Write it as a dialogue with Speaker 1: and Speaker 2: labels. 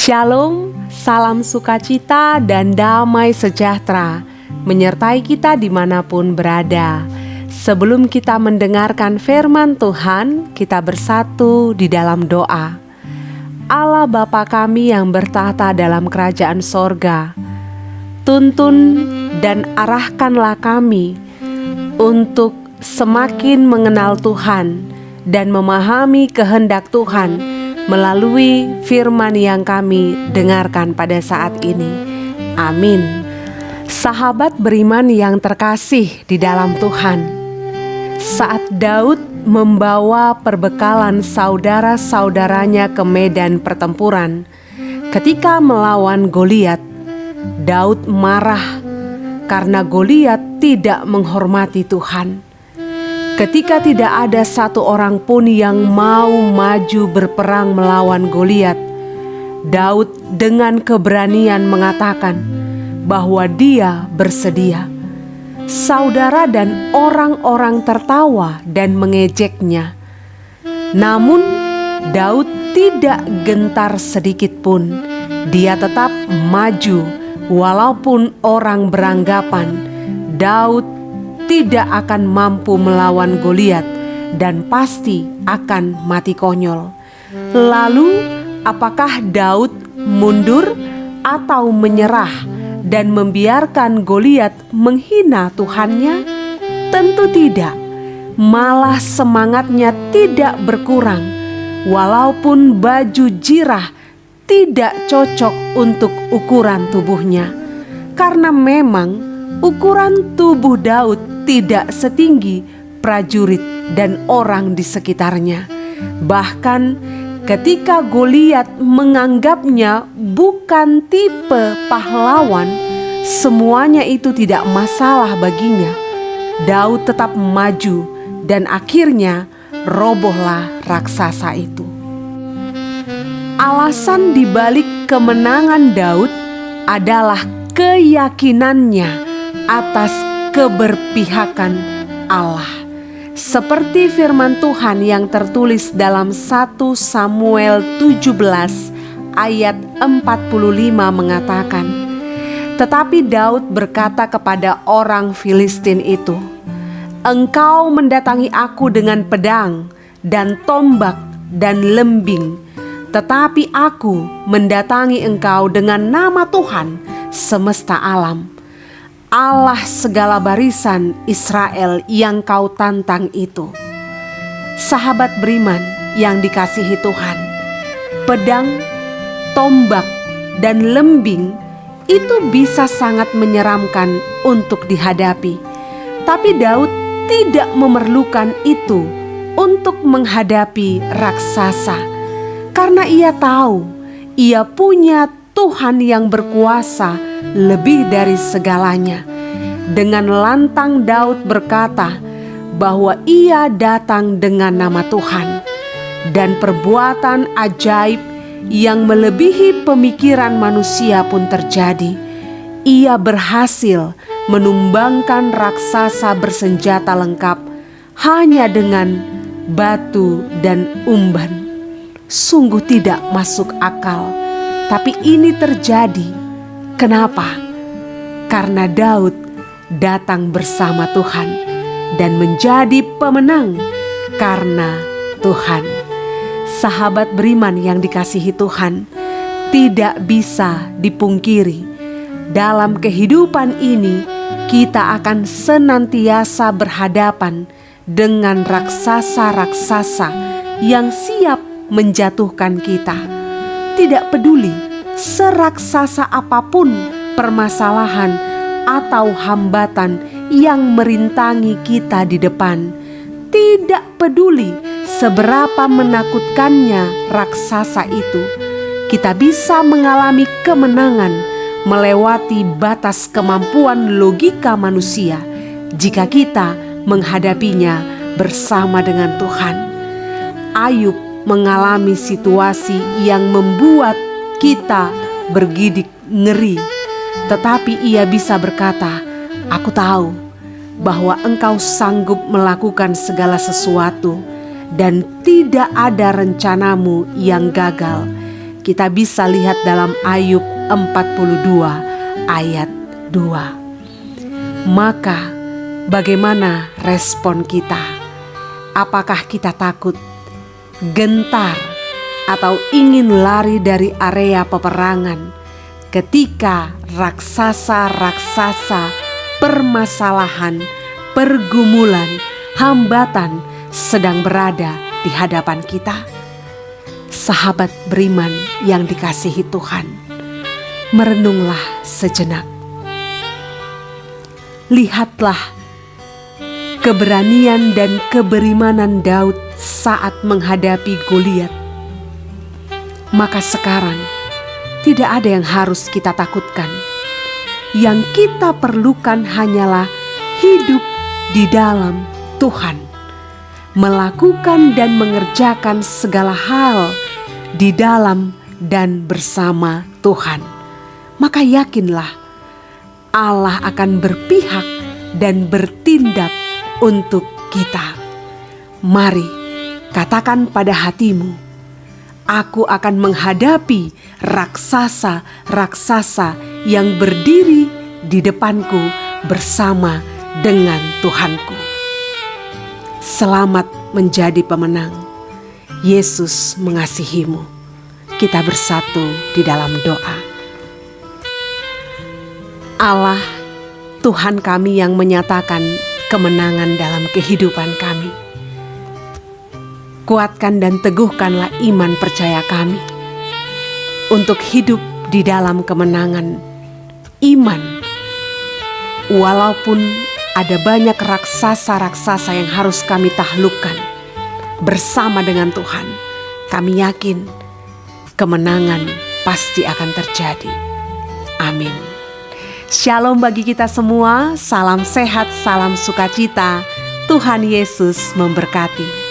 Speaker 1: Shalom, salam sukacita dan damai sejahtera menyertai kita dimanapun berada. Sebelum kita mendengarkan firman Tuhan, kita bersatu di dalam doa. Allah Bapa kami yang bertahta dalam kerajaan sorga, tuntun dan arahkanlah kami untuk semakin mengenal Tuhan dan memahami kehendak Tuhan melalui firman yang kami dengarkan pada saat ini. Amin. Sahabat beriman yang terkasih di dalam Tuhan, saat Daud membawa perbekalan saudara-saudaranya ke medan pertempuran ketika melawan Goliat, Daud marah karena Goliat tidak menghormati Tuhan. Ketika tidak ada satu orang pun yang mau maju berperang melawan Goliat, Daud dengan keberanian mengatakan bahwa dia bersedia. Saudara dan orang-orang tertawa dan mengejeknya. Namun Daud tidak gentar sedikit pun. Dia tetap maju walaupun orang beranggapan Daud tidak akan mampu melawan Goliat dan pasti akan mati konyol. Lalu, apakah Daud mundur atau menyerah dan membiarkan Goliat menghina Tuhannya? Tentu tidak. Malah semangatnya tidak berkurang, walaupun baju jirah tidak cocok untuk ukuran tubuhnya. Karena memang ukuran tubuh Daud tidak setinggi prajurit dan orang di sekitarnya. Bahkan ketika Goliat menganggapnya bukan tipe pahlawan, semuanya itu tidak masalah baginya. Daud tetap maju dan akhirnya robohlah raksasa itu. Alasan dibalik kemenangan Daud adalah keyakinannya atas keberpihakan Allah. Seperti firman Tuhan yang tertulis dalam 1 Samuel 17 ayat 45 mengatakan, tetapi Daud berkata kepada orang Filistin itu, engkau mendatangi aku dengan pedang dan tombak dan lembing, tetapi aku mendatangi engkau dengan nama Tuhan semesta alam, Allah segala barisan Israel yang kau tantang itu. Sahabat beriman yang dikasihi Tuhan, pedang, tombak, dan lembing itu bisa sangat menyeramkan untuk dihadapi. Tapi Daud tidak memerlukan itu untuk menghadapi raksasa, karena ia tahu ia punya Tuhan yang berkuasa lebih dari segalanya. Dengan lantang Daud berkata bahwa ia datang dengan nama Tuhan, dan perbuatan ajaib yang melebihi pemikiran manusia pun terjadi. Ia berhasil menumbangkan raksasa bersenjata lengkap hanya dengan batu dan umban. Sungguh tidak masuk akal. Tapi ini terjadi. Kenapa? Karena Daud datang bersama Tuhan dan menjadi pemenang karena Tuhan. Sahabat beriman yang dikasihi Tuhan, tidak bisa dipungkiri, dalam kehidupan ini kita akan senantiasa berhadapan dengan raksasa-raksasa yang siap menjatuhkan kita. Tidak peduli seraksasa apapun permasalahan atau hambatan yang merintangi kita di depan. Tidak peduli seberapa menakutkannya raksasa itu, kita bisa mengalami kemenangan melewati batas kemampuan logika manusia jika kita menghadapinya bersama dengan Tuhan. Ayub mengalami situasi yang membuat kita bergidik ngeri, tetapi ia bisa berkata, aku tahu bahwa engkau sanggup melakukan segala sesuatu dan tidak ada rencanamu yang gagal. kita bisa lihat dalam Ayub 42 ayat 2. Maka bagaimana respon kita? Apakah kita takut, gentar, atau ingin lari dari area peperangan ketika raksasa-raksasa, permasalahan, pergumulan, hambatan sedang berada di hadapan kita? Sahabat beriman yang dikasihi Tuhan, merenunglah sejenak. Lihatlah keberanian dan keberimanan Daud saat menghadapi Goliat. Maka sekarang tidak ada yang harus kita takutkan. Yang kita perlukan hanyalah hidup di dalam Tuhan, melakukan dan mengerjakan segala hal di dalam dan bersama Tuhan. Maka yakinlah Allah akan berpihak dan bertindak untuk kita. Mari katakan pada hatimu, aku akan menghadapi raksasa-raksasa yang berdiri di depanku bersama dengan Tuhanku. Selamat menjadi pemenang. Yesus mengasihimu. Kita bersatu di dalam doa. Allah, Tuhan kami yang menyatakan kemenangan dalam kehidupan kami. Kuatkan dan teguhkanlah iman percaya kami untuk hidup di dalam kemenangan iman. Walaupun ada banyak raksasa-raksasa yang harus kami taklukkan, bersama dengan Tuhan, kami yakin kemenangan pasti akan terjadi. Amin. Shalom bagi kita semua, salam sehat, salam sukacita. Tuhan Yesus memberkati.